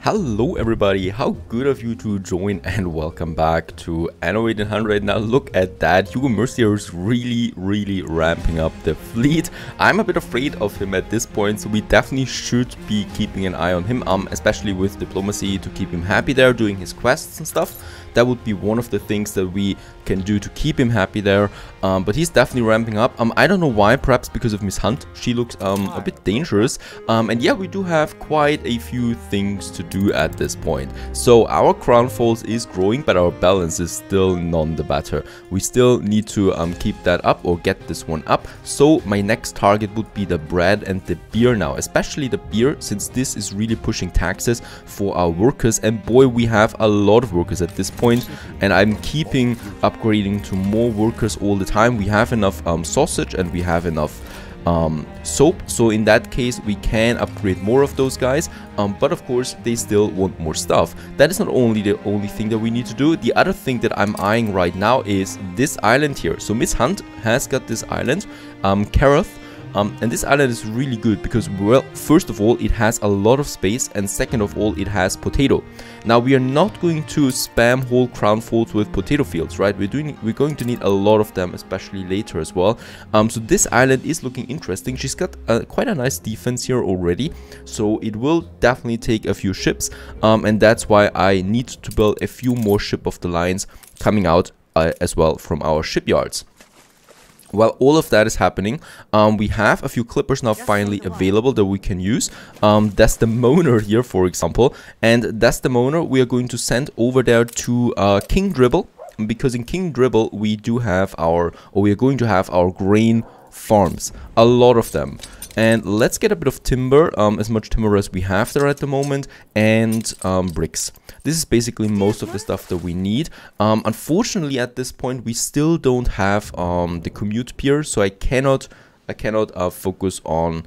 Hello everybody, how good of you to join and welcome back to Anno 1800. Now look at that, Hugo Mercier is really ramping up the fleet. I'm a bit afraid of him at this point, so we definitely should be keeping an eye on him, especially with diplomacy to keep him happy there, doing his quests and stuff. That would be one of the things that we can do to keep him happy there, but he's definitely ramping up. I don't know why, perhaps because of Miss Hunt. She looks a bit dangerous, and yeah, we do have quite a few things to do at this point. So our crown falls is growing, but our balance is still none the better. We still need to keep that up or get this one up. So my next target would be the bread and the beer now, especially the beer, since this is really pushing taxes for our workers, and boy, we have a lot of workers at this point, and I'm keeping upgrading to more workers all the time. We have enough sausage and we have enough soap, so in that case we can upgrade more of those guys, but of course they still want more stuff. That is not only the only thing that we need to do. The other thing that I'm eyeing right now is this island here. So Miss Hunt has got this island, Karath. And this island is really good because, well, first of all, it has a lot of space, and second of all, it has potato. Now, we are not going to spam whole crown folds with potato fields, right? We're going to need a lot of them, especially later as well. So this island is looking interesting. She's got quite a nice defense here already, so it will definitely take a few ships, and that's why I need to build a few more ship of the lines coming out as well from our shipyards. While all of that is happening, we have a few clippers now finally available that we can use. Desdemona here, for example, and Desdemona we are going to send over there to King Dribble, because in King Dribble we do have we are going to have our grain farms, a lot of them. And let's get a bit of timber, as much timber as we have there at the moment, and bricks. This is basically most of the stuff that we need. Unfortunately, at this point, we still don't have the commute pier, so I cannot focus on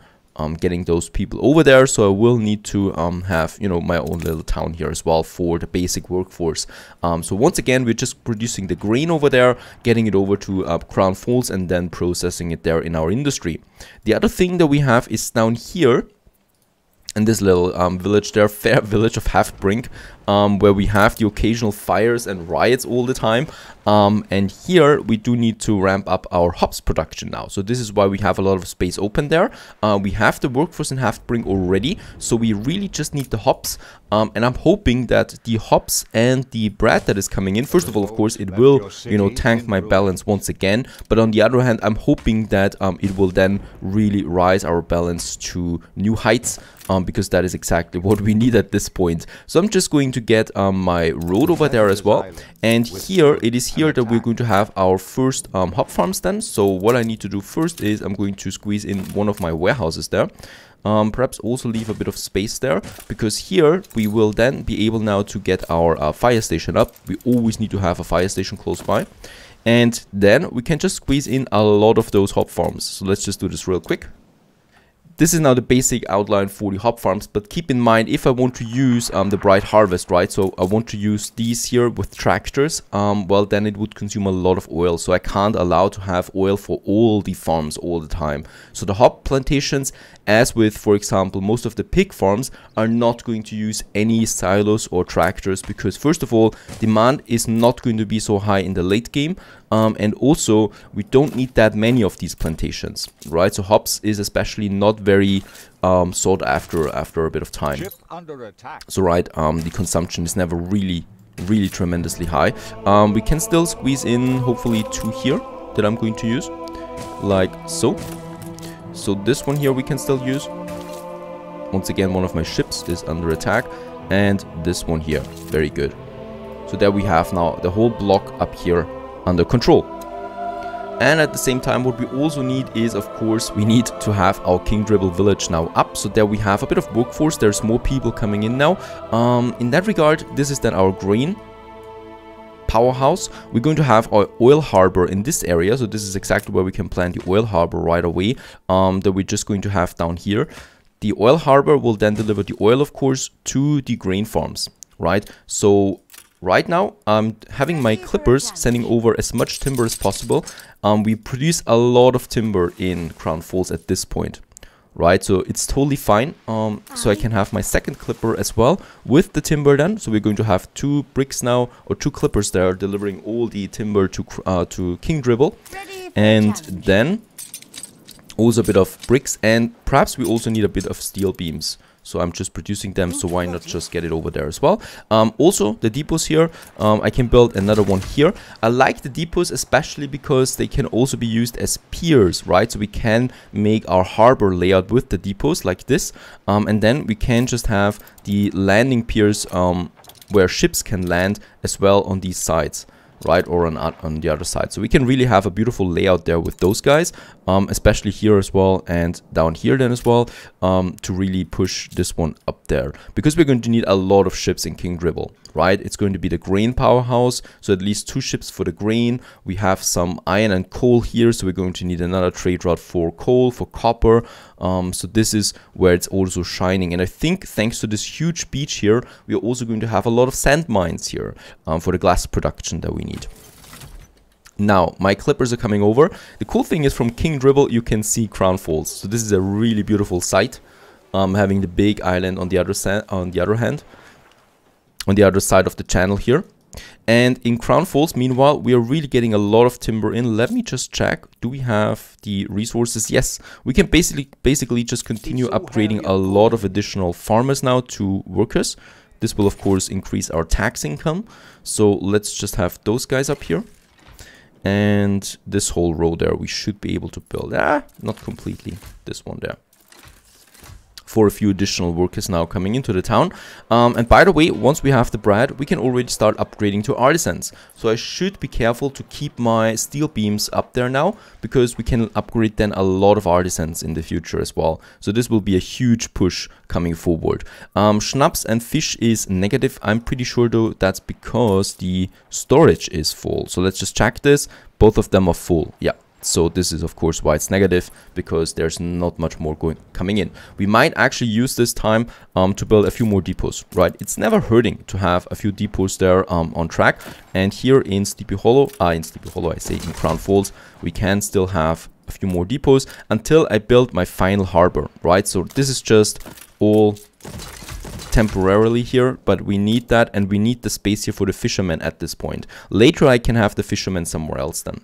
getting those people over there. So I will need to have, you know, my own little town here as well for the basic workforce. So once again, we're just producing the grain over there, getting it over to Crown Falls, and then processing it there in our industry. The other thing that we have is down here in this little village there, fair village of Haftbrink, where we have the occasional fires and riots all the time. And here we do need to ramp up our hops production now. So this is why we have a lot of space open there. We have the workforce in Haftbrink already, so we really just need the hops. And I'm hoping that the hops and the bread that is coming in, first of all, of course, it will, you know, tank my balance once again. But on the other hand, I'm hoping that it will then really rise our balance to new heights, because that is exactly what we need at this point. So I'm just going to get my road over there as well. And here, it is here that we're going to have our first hop farms then. So what I need to do first is I'm going to squeeze in one of my warehouses there. Perhaps also leave a bit of space there, because here we will then be able now to get our fire station up. We always need to have a fire station close by. And then we can just squeeze in a lot of those hop farms. So let's just do this real quick. This is now the basic outline for the hop farms, but keep in mind, if I want to use the Bright Harvest, right, so I want to use these here with tractors, well, then it would consume a lot of oil, so I can't allow to have oil for all the farms all the time. So the hop plantations, as with, for example, most of the pig farms, are not going to use any silos or tractors, because first of all, demand is not going to be so high in the late game, and also we don't need that many of these plantations, right? So hops is especially not very sought after a bit of time. So right, the consumption is never really tremendously high. We can still squeeze in hopefully 2 here that I'm going to use, like so. So this one here we can still use. Once again, one of my ships is under attack, and this one here, very good. So there we have now the whole block up here under control. And at the same time, what we also need is, of course, we need to have our King Dribble village now up. So there we have a bit of workforce. There's more people coming in now. In that regard, this is then our grain powerhouse. We're going to have our oil harbor in this area. So this is exactly where we can plant the oil harbor right away, that we're just going to have down here. The oil harbor will then deliver the oil, of course, to the grain farms, right? So right now, I'm having my clippers sending over as much timber as possible. We produce a lot of timber in Crown Falls at this point. right? So it's totally fine. So I can have my second clipper as well with the timber then. So we're going to have 2 bricks now, or 2 clippers there delivering all the timber to King Dribble. And then also a bit of bricks, and perhaps we also need a bit of steel beams. So I'm just producing them, so why not just get it over there as well. Also, the depots here, I can build another one here. I like the depots especially because they can also be used as piers, right? So we can make our harbor layout with the depots like this. And then we can just have the landing piers where ships can land as well on these sides, right, or on the other side. So we can really have a beautiful layout there with those guys, especially here as well, and down here then as well, to really push this one up there, because we're going to need a lot of ships in King Dribble, right? It's going to be the grain powerhouse, so at least 2 ships for the grain. We have some iron and coal here, so we're going to need another trade route for coal, for copper. So this is where it's also shining, and I think thanks to this huge beach here, we are also going to have a lot of sand mines here for the glass production that we need. Now, my clippers are coming over. The cool thing is from King Dribble, you can see Crown Falls. So this is a really beautiful sight, having the big island on the other side of the channel here. And in Crown Falls, meanwhile, we are really getting a lot of timber in. Let me just check. Do we have the resources? Yes, we can basically just continue upgrading a lot of additional farmers now to workers. This will, of course, increase our tax income. So let's just have those guys up here. And this whole row there, we should be able to build. Not completely. This one there. For a few additional workers now coming into the town. And by the way, once we have the bread, we can already start upgrading to artisans. So I should be careful to keep my steel beams up there now, because we can upgrade then a lot of artisans in the future as well. So this will be a huge push coming forward. Schnapps and fish is negative. I'm pretty sure though that's because the storage is full. So let's just check this. Both of them are full. Yeah. So this is of course why it's negative, because there's not much more coming in. We might actually use this time to build a few more depots, right? It's never hurting to have a few depots there on track. And here in Sleepy Hollow, I say in Crown Falls, we can still have a few more depots until I build my final harbor, right? So this is just all temporarily here, but we need that, and we need the space here for the fishermen at this point. Later I can have the fishermen somewhere else then.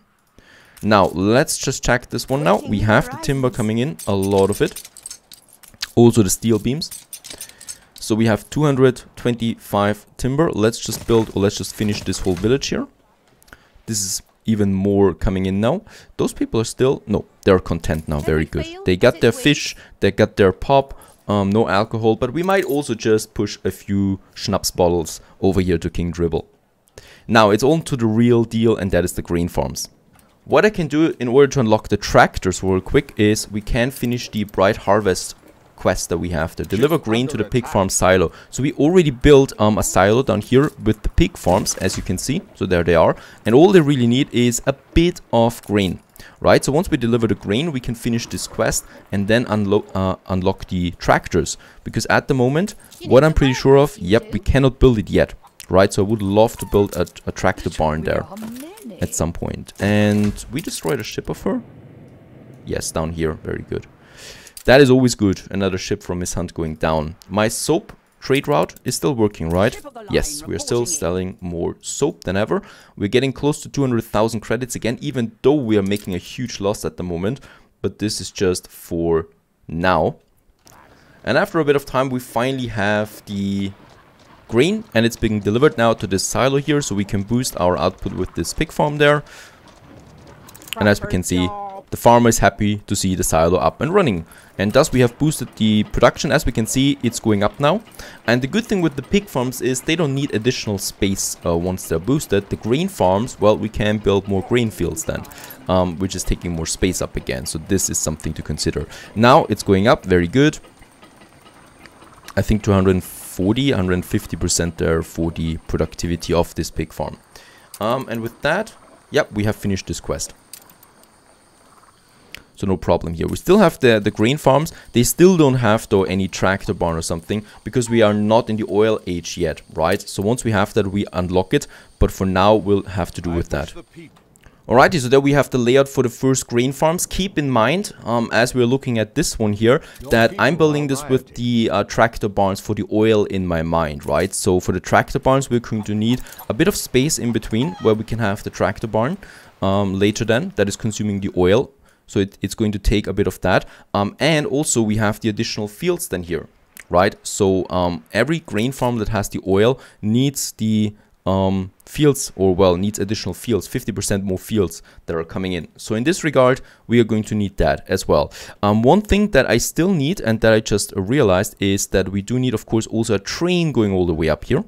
Now, let's just check this one now. We have the timber coming in, a lot of it. Also the steel beams. So we have 225 timber. Let's just build, or let's just finish this whole village here. This is even more coming in now. Those people are still, no, they're content now, very good. They got their fish, they got their pop, no alcohol, but we might also just push a few schnapps bottles over here to King Dribble. Now, it's on to the real deal, and that is the grain farms. What I can do in order to unlock the tractors real quick is we can finish the Bright Harvest quest that we have to deliver grain to the pig farm silo. So we already built a silo down here with the pig farms, as you can see. So there they are. And all they really need is a bit of grain, right? So once we deliver the grain, we can finish this quest and then unlock the tractors. Because at the moment, what I'm pretty sure of, yep, we cannot build it yet, right? So I would love to build a tractor barn there at some point. And we destroyed a ship of her. Yes, down here. Very good. That is always good. Another ship from Miss Hunt going down. My soap trade route is still working, right? Yes, we are still selling more soap than ever. We're getting close to 200,000 credits again, even though we are making a huge loss at the moment. But this is just for now. And after a bit of time, we finally have the grain, and it's being delivered now to this silo here, so we can boost our output with this pig farm there. And as we can see, the farmer is happy to see the silo up and running, and thus we have boosted the production. As we can see, it's going up now. And the good thing with the pig farms is they don't need additional space once they're boosted. The grain farms, well, we can build more grain fields then, which is taking more space up again. So this is something to consider. Now it's going up, very good. I think 150% there for the productivity of this pig farm. And with that, yep, we have finished this quest. So no problem here. We still have the grain farms. They still don't have though any tractor barn or something, because we are not in the oil age yet, right? So once we have that, we unlock it. But for now, we'll have to do with that. Alrighty, so there we have the layout for the first grain farms. Keep in mind, as we're looking at this one here, that I'm building this with the tractor barns for the oil in my mind, right? So for the tractor barns, we're going to need a bit of space in between where we can have the tractor barn later then, that is consuming the oil. So it's going to take a bit of that. And also we have the additional fields then here, right? So every grain farm that has the oil needs the fields, or well, needs additional fields, 50% more fields that are coming in. So in this regard, we are going to need that as well. One thing that I still need, and that I just realized, is that we do need, of course, also a train going all the way up here.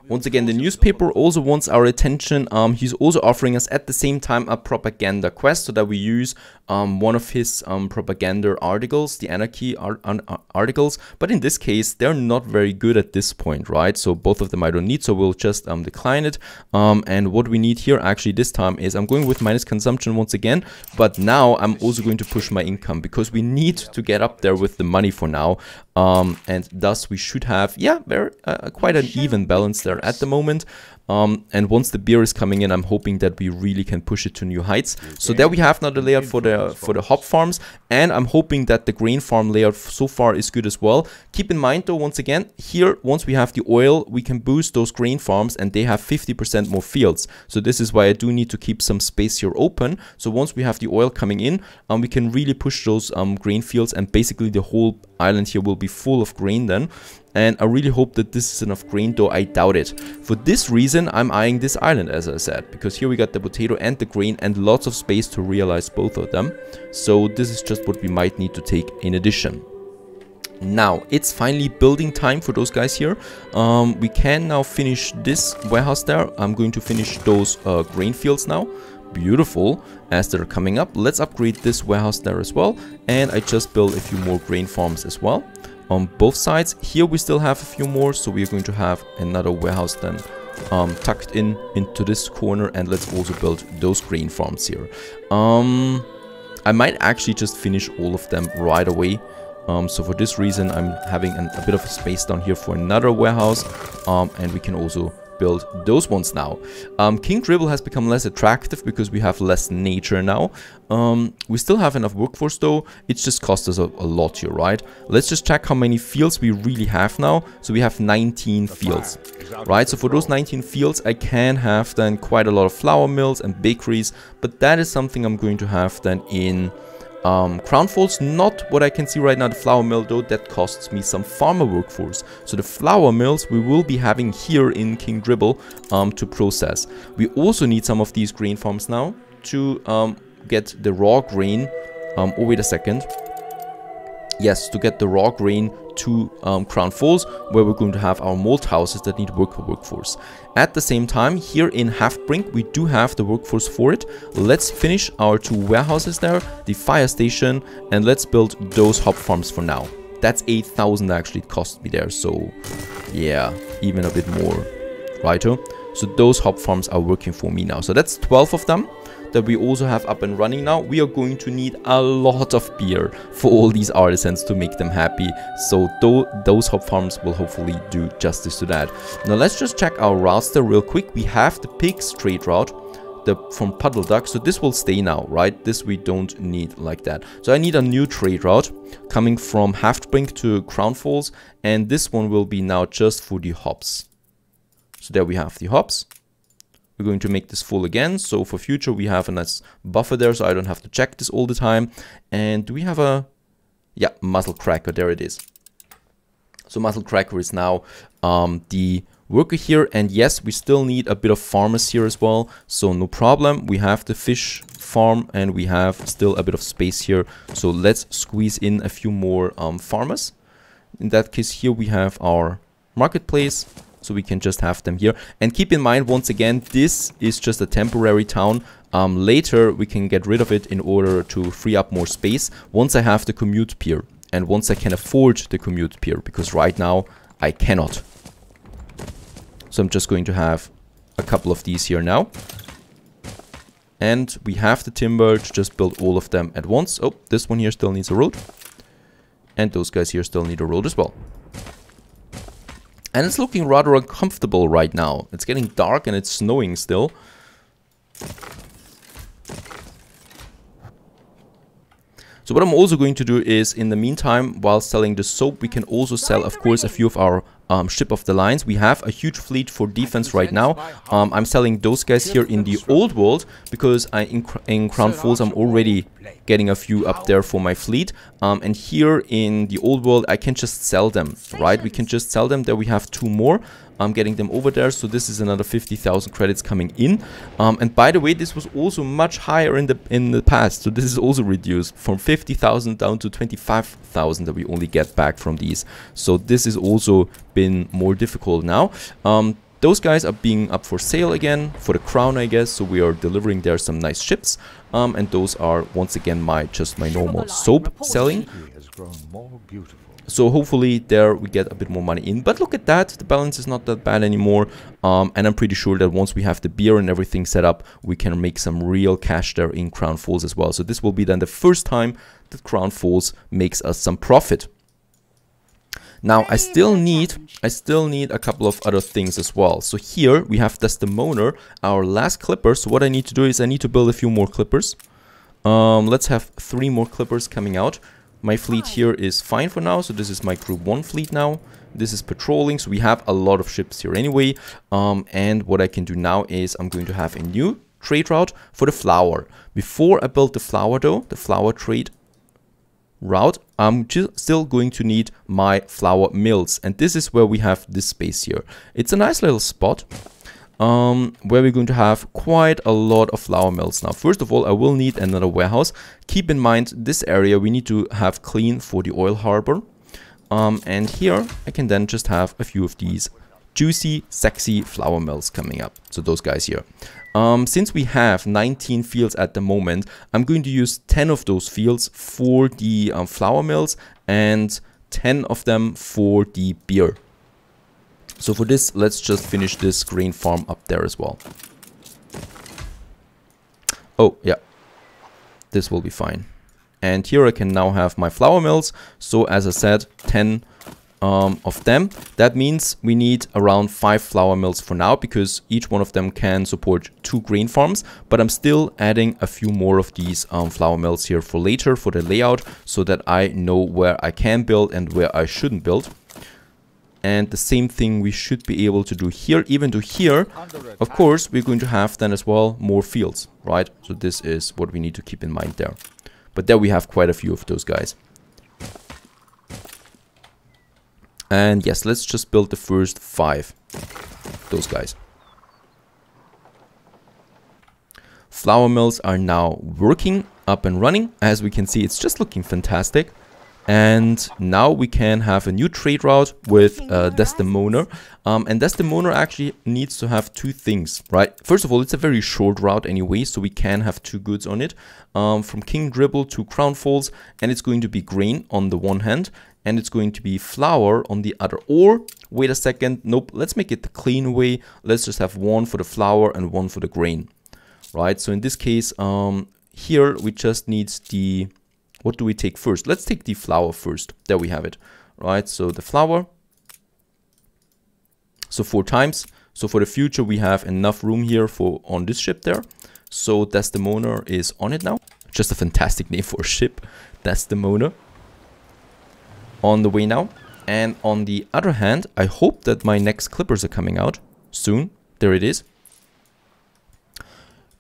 Once again, the newspaper also wants our attention. He's also offering us at the same time a propaganda quest, so that we use one of his propaganda articles, the anarchy articles. But in this case, they're not very good at this point, right? So both of them I don't need, so we'll just decline it. And what we need here actually this time is I'm going with minus consumption once again, but now I'm also going to push my income because we need to get up there with the money for now. And thus we should have, yeah, very quite an even balance there at the moment. And once the beer is coming in, I'm hoping that we really can push it to new heights. So there we have now the layout for the hop farms, and I'm hoping that the grain farm layout so far is good as well. Keep in mind though, once again, here, once we have the oil, we can boost those grain farms and they have 50% more fields. So this is why I do need to keep some space here open. So once we have the oil coming in, we can really push those grain fields, and basically the whole island here will be full of grain then. And I really hope that this is enough grain, though I doubt it. For this reason, I'm eyeing this island, as I said, because here we got the potato and the grain and lots of space to realize both of them. So this is just what we might need to take in addition. Now, it's finally building time for those guys here. We can now finish this warehouse there. I'm going to finish those grain fields now. Beautiful, as they're coming up. Let's upgrade this warehouse there as well. And I just built a few more grain farms as well. On both sides. Here we still have a few more, so we're going to have another warehouse then tucked into this corner, and let's also build those grain farms here. I might actually just finish all of them right away. So for this reason, I'm having a bit of a space down here for another warehouse, and we can also build those ones now. King Dribble has become less attractive because we have less nature now. We still have enough workforce though. It's just cost us a lot here, right? Let's just check how many fields we really have now. So we have 19 fields, right? So for those 19 fields, I can have then quite a lot of flour mills and bakeries, but that is something I'm going to have then in Crown Falls. Not what I can see right now, the flour mill though, that costs me some farmer workforce. So the flour mills we will be having here in King Dribble to process. We also need some of these grain farms now to get the raw grain. Oh, wait a second. Yes, to get the raw grain to Crown Falls, where we're going to have our malt houses that need workforce. At the same time, here in Haftbrink, we do have the workforce for it. Let's finish our 2 warehouses there, the fire station, and let's build those hop farms for now. That's 8,000 actually it cost me there, so yeah, even a bit more, righto? So those hop farms are working for me now. So that's 12 of them that we also have up and running now. We are going to need a lot of beer for all these artisans to make them happy. So those hop farms will hopefully do justice to that. Now let's just check our routes there real quick. We have the pigs trade route from Puddle Duck, so this will stay now, right? This we don't need like that. So I need a new trade route coming from Haftbrink to Crown Falls, and this one will be now just for the hops. So there we have the hops. We're going to make this full again, so for future we have a nice buffer there, so I don't have to check this all the time. And do we have a, yeah, Muzzle Cracker, there it is. So Muzzle Cracker is now the worker here, and yes, we still need a bit of farmers here as well, so no problem. We have the fish farm and we have still a bit of space here, so let's squeeze in a few more farmers. In that case, here we have our marketplace, so we can just have them here. And keep in mind, once again, this is just a temporary town. Later we can get rid of it in order to free up more space once I have the commute pier and once I can afford the commute pier, because right now I cannot. So I'm just going to have a couple of these here now. And we have the timber to just build all of them at once. Oh, this one here still needs a road. And those guys here still need a road as well. And it's looking rather uncomfortable right now. It's getting dark and it's snowing still. So what I'm also going to do is, in the meantime, while selling the soap, we can also sell, of course, a few of our ship of the lines. We have a huge fleet for defense right now. I'm selling those guys here in the old world because in Crown Falls I'm already getting a few up there for my fleet. And here in the old world I can just sell them, right? We can just sell them. There we have 2 more. I'm getting them over there, so this is another 50,000 credits coming in. And by the way, this was also much higher in the past, so this is also reduced from 50,000 down to 25,000 that we only get back from these. So this is also been more difficult now. Those guys are being up for sale again for the crown, I guess. So we are delivering there some nice ships, and those are once again just my normal soap selling. So hopefully there we get a bit more money in. But look at that, the balance is not that bad anymore. And I'm pretty sure that once we have the beer and everything set up, we can make some real cash there in Crown Falls as well. So this will be then the first time that Crown Falls makes us some profit. Now I still need a couple of other things as well. So here we have Desdemona, our last clipper. So what I need to do is I need to build a few more clippers. Let's have 3 more clippers coming out. My fleet here is fine for now, so this is my group 1 fleet now. This is patrolling, so we have a lot of ships here anyway. And what I can do now is I'm going to have a new trade route for the flour. Before I build the flour though, the flour trade route, I'm still going to need my flour mills. And this is where we have this space here. It's a nice little spot. Where we're going to have quite a lot of flour mills. Now, first of all, I will need another warehouse. Keep in mind, this area we need to have clean for the oil harbor. And here I can then just have a few of these juicy, sexy flour mills coming up. So those guys here. Since we have 19 fields at the moment, I'm going to use 10 of those fields for the flour mills and 10 of them for the beer. So for this, let's just finish this grain farm up there as well. Oh, yeah. This will be fine. And here I can now have my flour mills. So as I said, 10 of them. That means we need around 5 flour mills for now, because each one of them can support 2 grain farms. But I'm still adding a few more of these flour mills here for later, for the layout, so that I know where I can build and where I shouldn't build. And the same thing we should be able to do here. Even to here, of course, we're going to have then as well more fields, right? So this is what we need to keep in mind there. But there we have quite a few of those guys. And yes, let's just build the first 5. Those guys. Flour mills are now working, up and running. As we can see, it's just looking fantastic. And now we can have a new trade route with Desdemona. And Desdemona actually needs to have 2 things, right? First of all, it's a very short route anyway, so we can have 2 goods on it. From King Dribble to Crown Falls, and it's going to be grain on the one hand, and it's going to be flour on the other. Or, wait a second, nope, let's make it the clean way. Let's just have 1 for the flour and 1 for the grain, right? So in this case, here we just need the... What do we take first? Let's take the flour first. There we have it, right? So the flour. So 4 times. So for the future, we have enough room here for on this ship there. So Desdemona is on it now. Just a fantastic name for a ship, Desdemona. On the way now. And on the other hand, I hope that my next clippers are coming out soon. There it is.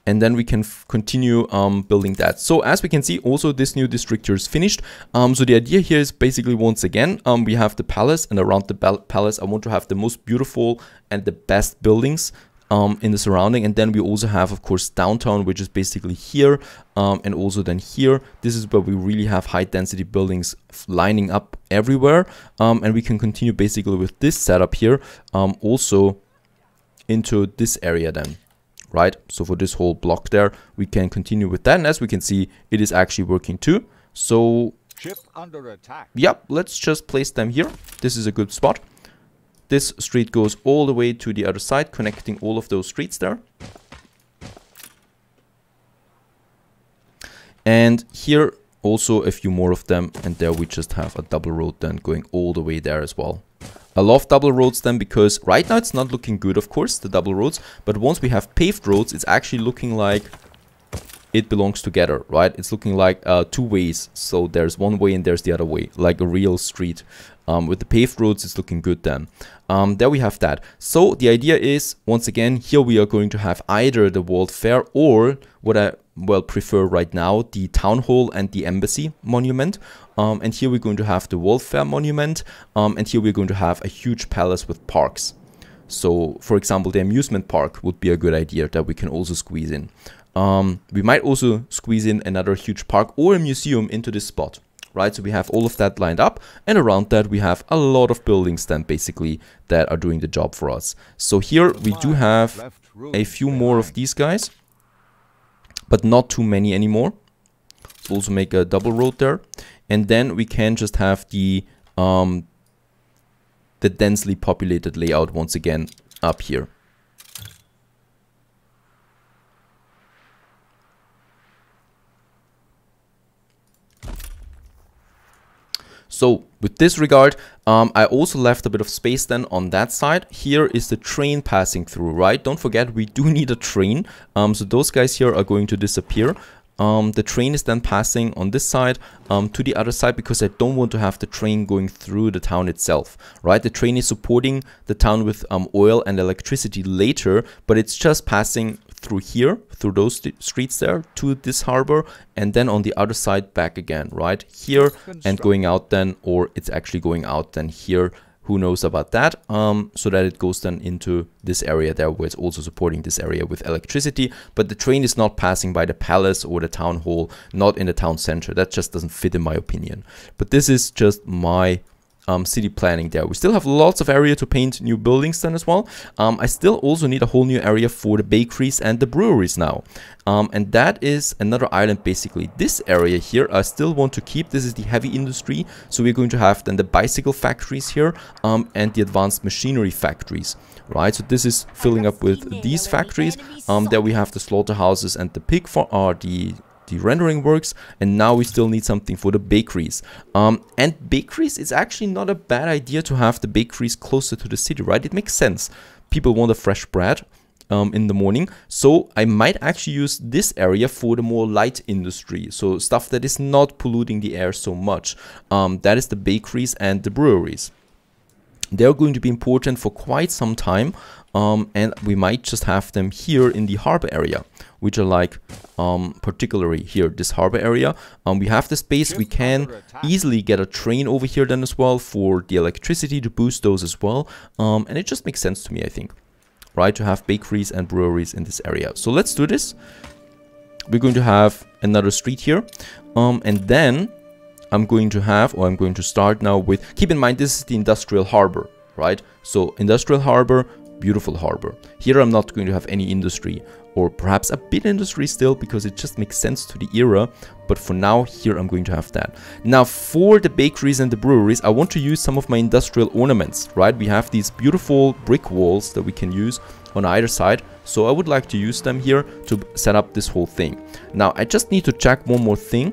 And then we can continue building that. So as we can see, also this new district here is finished. So the idea here is basically, once again, we have the palace, and around the palace I want to have the most beautiful and the best buildings in the surrounding. And then we also have, of course, downtown, which is basically here, and also then here. This is where we really have high density buildings lining up everywhere. And we can continue basically with this setup here, also into this area then. Right, so for this whole block there, we can continue with that, and as we can see, it is actually working too. So, ship under attack. Yep, let's just place them here. This is a good spot. This street goes all the way to the other side, connecting all of those streets there. And here also a few more of them, and there we just have a double road then going all the way there as well. I love double roads then, because right now it's not looking good, of course, the double roads, but once we have paved roads, it's actually looking like it belongs together, right? It's looking like two ways. So there's one way and there's the other way, like a real street. With the paved roads, it's looking good then. There we have that. So the idea is, once again, here we are going to have either the World Fair or what I prefer right now, the Town Hall and the Embassy Monument. And here we're going to have the World Fair Monument. And here we're going to have a huge palace with parks. So, for example, the amusement park would be a good idea that we can also squeeze in. We might also squeeze in another huge park or a museum into this spot. Right, so we have all of that lined up, and around that we have a lot of buildings then basically that are doing the job for us. So here we do have a few more of these guys, but not too many anymore. So also make a double road there, and then we can just have the densely populated layout once again up here. So with this regard, I also left a bit of space then on that side. Here is the train passing through, right? Don't forget, we do need a train. So those guys here are going to disappear. The train is then passing on this side to the other side because I don't want to have the train going through the town itself, right? The train is supporting the town with oil and electricity later, but it's just passing through here, through those streets there to this harbor, and then on the other side back again, right? Here and going out then, or it's actually going out then here. Who knows about that? So that it goes then into this area there where it's also supporting this area with electricity, but the train is not passing by the palace or the town hall, not in the town center. That just doesn't fit in my opinion. But this is just my city planning there. We still have lots of area to paint new buildings then as well. I still also need a whole new area for the bakeries and the breweries now. And that is another island basically. This area here I still want to keep. This is the heavy industry. So we're going to have then the bicycle factories here and the advanced machinery factories. Right, so this is filling up with these factories. There we have the slaughterhouses and the pig farm, the rendering works, and now we still need something for the bakeries. And bakeries, it's actually not a bad idea to have the bakeries closer to the city, right? It makes sense. People want a fresh bread in the morning, so I might actually use this area for the more light industry, so stuff that is not polluting the air so much. That is the bakeries and the breweries. They're going to be important for quite some time, and we might just have them here in the harbor area, which are like particularly here, this harbor area. We have the space. We can easily get a train over here then as well for the electricity to boost those as well, and it just makes sense to me, I think, right, to have bakeries and breweries in this area. So let's do this. We're going to have another street here, and then I'm going to start now with, keep in mind this is the industrial harbor, right? So industrial harbor, beautiful harbor. Here I'm not going to have any industry, or perhaps a bit industry still, because it just makes sense to the era. But for now, here I'm going to have that. Now for the bakeries and the breweries, I want to use some of my industrial ornaments, right? We have these beautiful brick walls that we can use on either side. So I would like to use them here to set up this whole thing. Now I just need to check one more thing,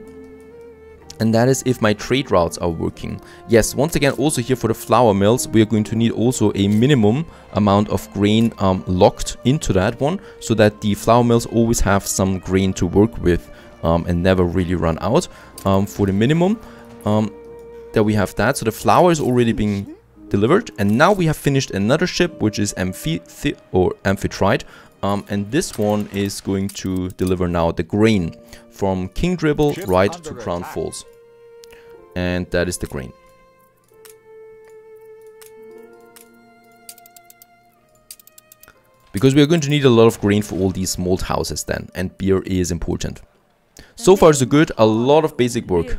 and that is if my trade routes are working. Yes, once again, also here for the flour mills, we are going to need also a minimum amount of grain locked into that one, so that the flour mills always have some grain to work with and never really run out. For the minimum, there we have that. So the flour is already being delivered, and now we have finished another ship, which is Amphitrite. And this one is going to deliver now the grain from King Dribble right to Crown Falls. And that is the grain. Because we are going to need a lot of grain for all these malt houses then, and beer is important. So far so good, a lot of basic work.